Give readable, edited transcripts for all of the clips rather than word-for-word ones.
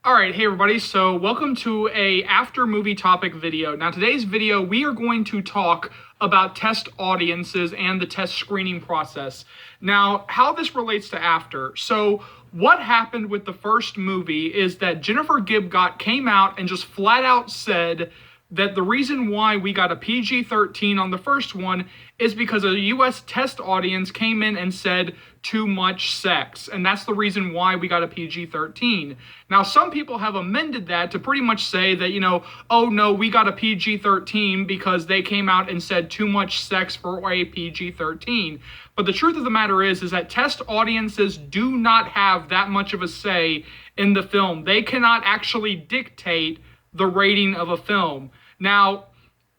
All right, hey everybody, so welcome to a after movie topic video. Now today's video, we are going to talk about test audiences and the test screening process. Now, how this relates to after. So what happened with the first movie is that Jennifer Gibgot came out and just flat out said that the reason why we got a PG-13 on the first one is because a US test audience came in and said too much sex, and that's the reason why we got a PG-13. Now, some people have amended that to pretty much say that, oh no, we got a PG-13 because they came out and said too much sex for a PG-13. But the truth of the matter is that test audiences do not have that much of a say in the film. They cannot actually dictate the rating of a film. Now,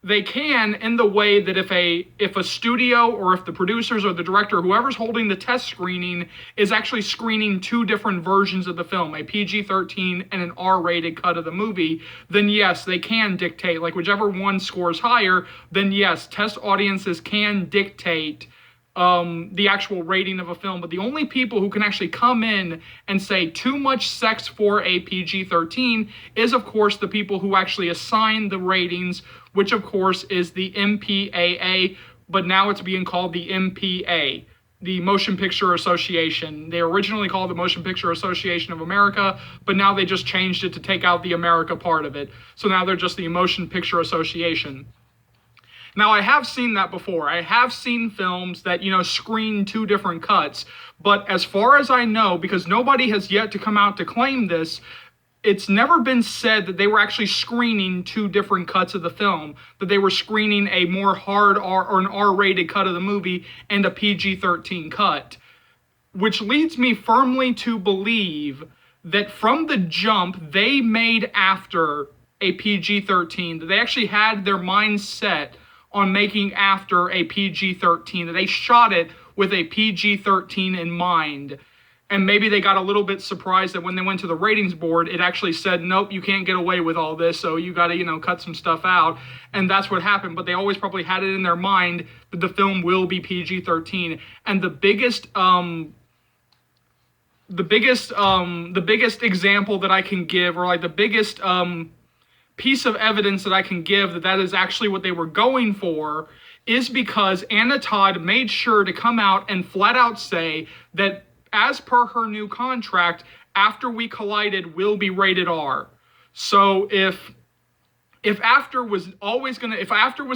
they can in the way that if a studio or if the producers or the director, whoever's holding the test screening, is actually screening two different versions of the film, a PG-13 and an R-rated cut of the movie, then yes, they can dictate, like whichever one scores higher, then yes, test audiences can dictate the actual rating of a film. But the only people who can actually come in and say too much sex for a PG-13 is, of course, the people who actually assign the ratings, which, of course, is the MPAA, but now it's being called the MPA, the Motion Picture Association. They originally called the Motion Picture Association of America, but now they just changed it to take out the America part of it. So now they're just the Motion Picture Association. Now, I have seen that before. I have seen films that, screen two different cuts. But as far as I know, because nobody has yet to come out to claim this, it's never been said that they were actually screening two different cuts of the film, that they were screening a more hard R or an R-rated cut of the movie and a PG-13 cut. Which leads me firmly to believe that from the jump, they made after a PG-13, that they actually had their mind set on making after a PG-13, that they shot it with a PG-13 in mind. And maybe they got a little bit surprised that when they went to the ratings board, it actually said, nope, you can't get away with all this, so you got to, cut some stuff out. And that's what happened. But they always probably had it in their mind that the film will be PG-13. And the biggest example that I can give, or like the biggest piece of evidence that I can give that is actually what they were going for, is because Anna Todd made sure to come out and flat out say that as per her new contract, After We Collided will be rated R. So if After was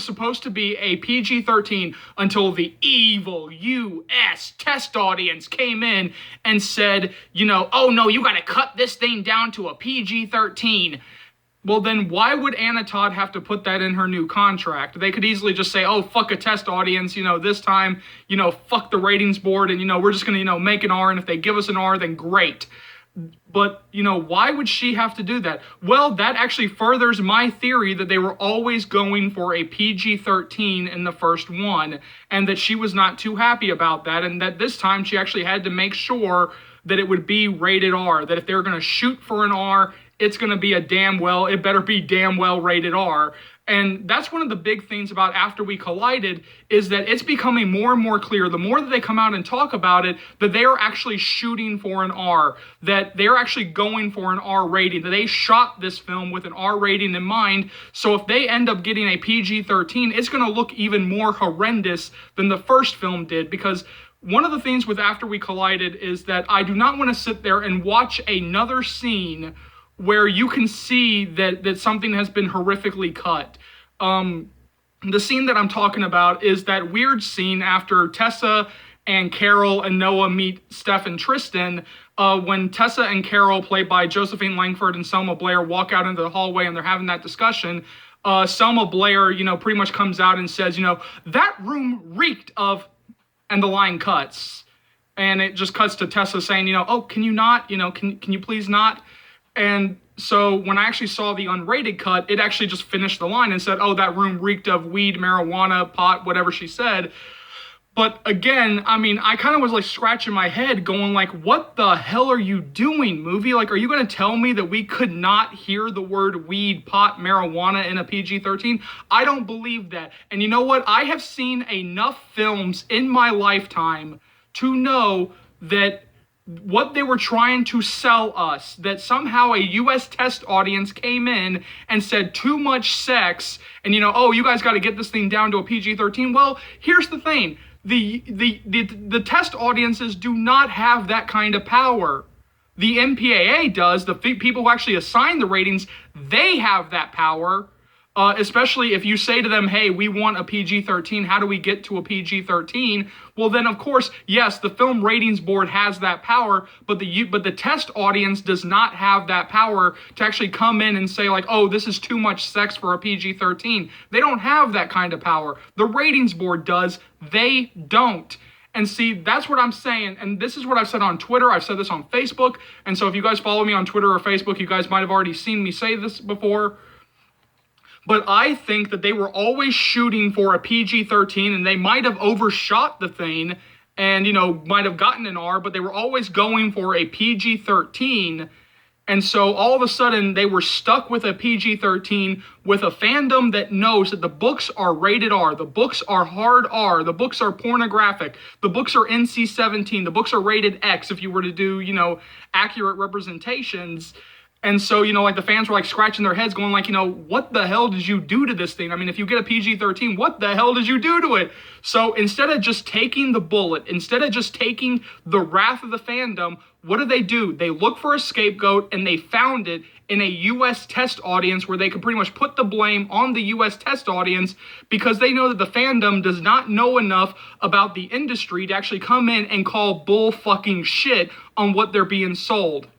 supposed to be a PG-13 until the evil US test audience came in and said, oh no, you gotta cut this thing down to a PG-13, well, then why would Anna Todd have to put that in her new contract? They could easily just say, oh, fuck a test audience, this time, fuck the ratings board, and, we're just going to, make an R, and if they give us an R, then great. But, why would she have to do that? Well, that actually furthers my theory that they were always going for a PG-13 in the first one, and that she was not too happy about that, and that this time she actually had to make sure that it would be rated R, that if they were going to shoot for an R, it's going to be it better be damn well rated R. And that's one of the big things about After We Collided, is that it's becoming more and more clear, the more that they come out and talk about it, that they are actually shooting for an R, that they're actually going for an R rating, that they shot this film with an R rating in mind. So if they end up getting a PG-13, it's going to look even more horrendous than the first film did, because one of the things with After We Collided is that I do not want to sit there and watch another scene where you can see that something has been horrifically cut. The scene that I'm talking about is that weird scene after Tessa and Carol and Noah meet Steph and Tristan, when Tessa and Carol, played by Josephine Langford and Selma Blair, walk out into the hallway and they're having that discussion. Selma Blair, pretty much comes out and says, that room reeked of, and the line cuts. And it just cuts to Tessa saying, oh, can you not, can you please not? And so when I actually saw the unrated cut, it actually just finished the line and said, oh, that room reeked of weed, marijuana, pot, whatever she said. But again, I kind of was like scratching my head going like, what the hell are you doing, movie? Like, are you going to tell me that we could not hear the word weed, pot, marijuana in a PG-13? I don't believe that. And you know what? I have seen enough films in my lifetime to know that what they were trying to sell us, that somehow a US test audience came in and said too much sex, and oh, you guys got to get this thing down to a PG-13. Well, here's the thing. The test audiences do not have that kind of power. The MPAA does. The people who actually assign the ratings, they have that power. Especially if you say to them, hey, we want a PG-13, how do we get to a PG-13? Well, then, of course, yes, the Film Ratings Board has that power, but the test audience does not have that power to actually come in and say, like, oh, this is too much sex for a PG-13. They don't have that kind of power. The Ratings Board does. They don't. And see, that's what I'm saying, and this is what I've said on Twitter. I've said this on Facebook, and so if you guys follow me on Twitter or Facebook, you guys might have already seen me say this before. But I think that they were always shooting for a PG-13, and they might have overshot the thing and, might have gotten an R, but they were always going for a PG-13. And so all of a sudden, they were stuck with a PG-13 with a fandom that knows that the books are rated R, the books are hard R, the books are pornographic, the books are NC-17, the books are rated X if you were to do, accurate representations. And so, like the fans were like scratching their heads going like, what the hell did you do to this thing? I mean, if you get a PG-13, what the hell did you do to it? So instead of just taking the bullet, instead of just taking the wrath of the fandom, what do? They look for a scapegoat, and they found it in a US test audience where they could pretty much put the blame on the US test audience because they know that the fandom does not know enough about the industry to actually come in and call bull fucking shit on what they're being sold.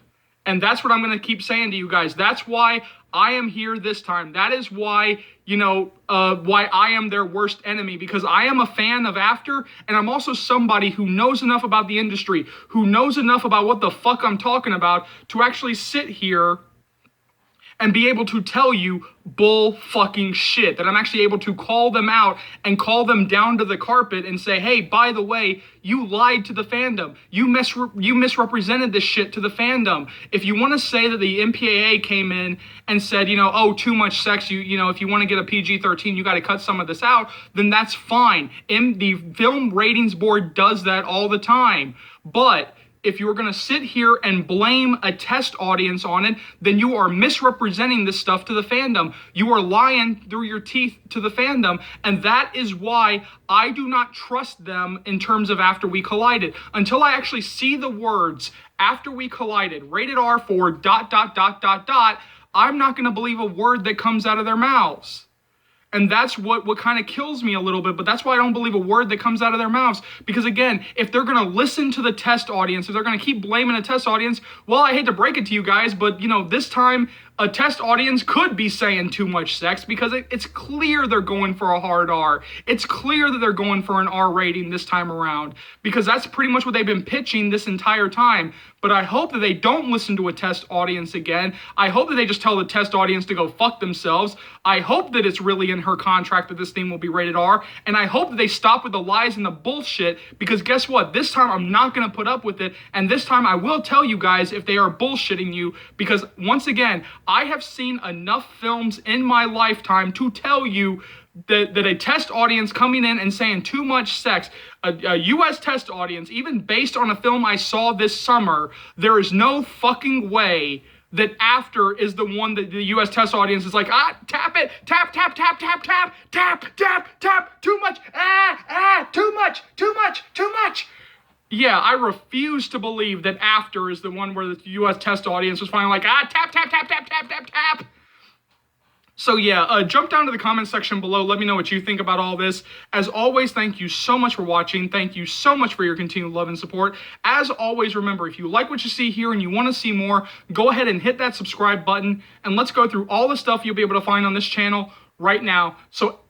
And that's what I'm going to keep saying to you guys. That's why I am here this time. That is why, why I am their worst enemy, because I am a fan of After, and I'm also somebody who knows enough about the industry, who knows enough about what the fuck I'm talking about to actually sit here and be able to tell you bull fucking shit, that I'm actually able to call them out and call them down to the carpet and say, hey, by the way, you lied to the fandom. You misrepresented this shit to the fandom. If you want to say that the MPAA came in and said, oh, too much sex, if you want to get a PG-13, you got to cut some of this out, then that's fine. The Film Ratings Board does that all the time. But if you're going to sit here and blame a test audience on it, then you are misrepresenting this stuff to the fandom. You are lying through your teeth to the fandom, and that is why I do not trust them in terms of After We Collided. Until I actually see the words, After We Collided, rated R for ... I'm not going to believe a word that comes out of their mouths. And that's what kind of kills me a little bit, but that's why I don't believe a word that comes out of their mouths. Because again, if they're going to listen to the test audience, if they're going to keep blaming a test audience, well, I hate to break it to you guys, but this time a test audience could be saying too much sex because it's clear they're going for a hard R. It's clear that they're going for an R rating this time around because that's pretty much what they've been pitching this entire time. But I hope that they don't listen to a test audience again. I hope that they just tell the test audience to go fuck themselves. I hope that it's really in her contract that this thing will be rated R. And I hope that they stop with the lies and the bullshit because guess what? This time I'm not going to put up with it. And this time I will tell you guys if they are bullshitting you because once again, I have seen enough films in my lifetime to tell you that a test audience coming in and saying too much sex, a US test audience, even based on a film I saw this summer, there is no fucking way that After is the one that the US test audience is like, tap it, tap, tap, tap, tap, tap, tap, tap, tap, too much, too much, too much, too much. Yeah, I refuse to believe that After is the one where the US test audience was finally like, tap, tap, tap, tap, tap, tap, tap. So yeah, jump down to the comment section below. Let me know what you think about all this. As always, thank you so much for watching. Thank you so much for your continued love and support. As always, remember, if you like what you see here and you want to see more, go ahead and hit that subscribe button. And let's go through all the stuff you'll be able to find on this channel right now. So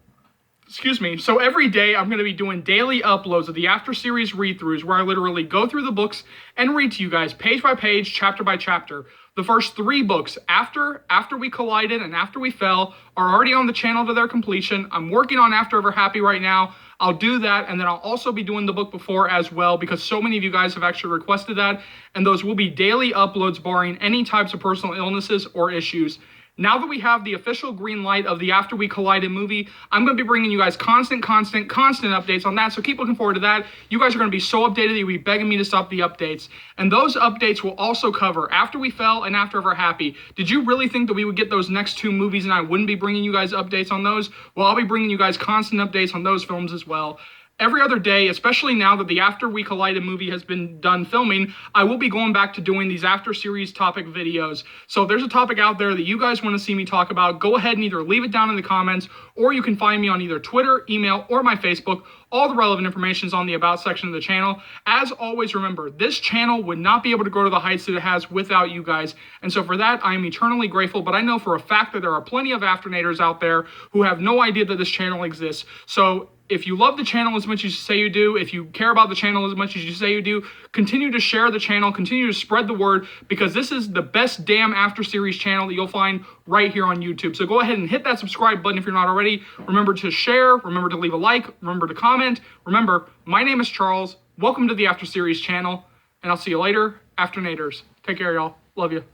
every day I'm going to be doing daily uploads of the After series read-throughs where I literally go through the books and read to you guys page by page, chapter by chapter. The first 3 books, After We Collided, and After We Fell, are already on the channel to their completion. I'm working on After Ever Happy right now. I'll do that, and then I'll also be doing the book before as well because so many of you guys have actually requested that, and those will be daily uploads barring any types of personal illnesses or issues. Now that we have the official green light of the After We Collided movie, I'm going to be bringing you guys constant updates on that, so keep looking forward to that. You guys are going to be so updated that you'll be begging me to stop the updates. And those updates will also cover After We Fell and After Ever Happy. Did you really think that we would get those next two movies and I wouldn't be bringing you guys updates on those? Well, I'll be bringing you guys constant updates on those films as well. Every other day, especially now that the After We Collided movie has been done filming, I will be going back to doing these after series topic videos. So if there's a topic out there that you guys want to see me talk about, go ahead and either leave it down in the comments, or you can find me on either Twitter, email, or my Facebook. All the relevant information is on the About section of the channel. As always, remember, this channel would not be able to go to the heights that it has without you guys. And so for that, I am eternally grateful, but I know for a fact that there are plenty of Afternators out there who have no idea that this channel exists. So if you love the channel as much as you say you do, if you care about the channel as much as you say you do, continue to share the channel, continue to spread the word, because this is the best damn after series channel that you'll find right here on YouTube. So go ahead and hit that subscribe button if you're not already. Remember to share, remember to leave a like, remember to comment. Remember, my name is Charles. Welcome to the After Series channel, and I'll see you later, Afternators. Take care, y'all. Love you.